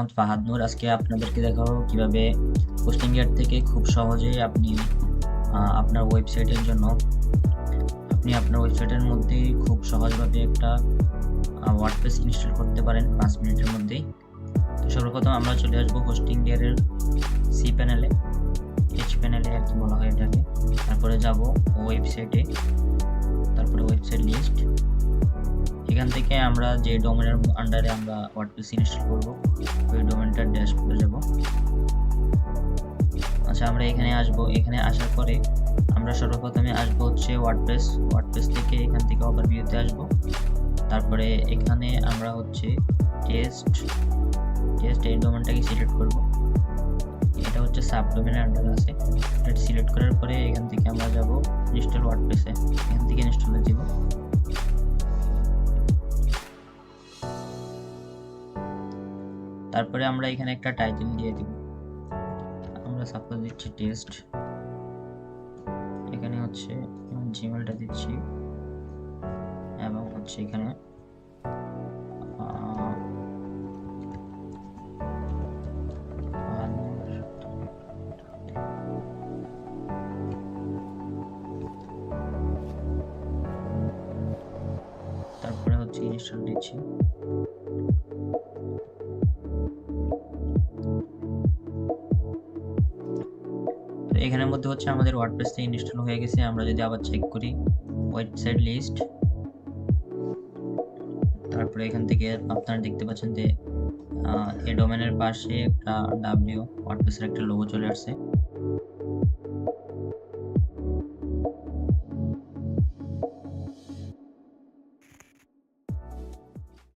মোহাম্মদ ফাহাদ নূর। আজকে আপনাদেরকে দেখাবো কিভাবে হোস্টিং গেট থেকে খুব সহজেই আপনি আপনার ওয়েবসাইটের মধ্যেই খুব সহজভাবে একটা ওয়ার্ডপ্রেস ইনস্টল করতে পারেন 5 মিনিটের মধ্যেই। তো সর্বপ্রথম আমরা চলে আসবো হোস্টিং গেটের সি প্যানেলে, এইচ প্যানেলে আর কি বলা হয় এটাকে। তারপরে যাব ওয়েবসাইটে, তারপরে ওয়েবসাইট লিস্ট। এখান থেকে আমরা যে ডোমেনের আন্ডারে আমরা ওয়ার্ডপ্রেস ইনস্টল করব ওই ডোমেনটার ড্যাশবোর্ডে যাব। আচ্ছা, আমরা এখানে আসবো। এখানে আসার পরে আমরা সর্বপ্রথমে আসবো হচ্ছে ওয়ার্ডপ্রেস থেকে এখান থেকে ওভারভিউতে আসবো। তারপরে এখানে আমরা হচ্ছে টেস্ট এই ডোমেনটাকে সিলেক্ট করব। এটা হচ্ছে সাবডোমেনের আন্ডারে আছে। এটা সিলেক্ট করার পরে এখান থেকে আমরা যাব ইনস্টল ওয়ার্ডপ্রেসে, এখান থেকে ইনস্টলে দিব। তারপরে আমরা এখানে একটা টাইটেল দিয়ে দিব। আমরা সাপোজ দিচ্ছি টেস্ট, এখানে হচ্ছে জিমেলটা দিচ্ছি এবং হচ্ছে এখানে তারপরে হচ্ছে ইনস্টল দিচ্ছি। এখানের মধ্যে হচ্ছে আমাদের ওয়ার্ডপ্রেসটা ইনস্টল হয়ে গেছে। আমরা যদি আবার চেক করি ওয়েবসাইট লিস্ট, তারপরে এখান থেকে আপনারা দেখতে পাচ্ছেন যে এই ডোমেনের পাশে একটা ওয়ার্ডপ্রেসের একটা লোগো চলে আসছে।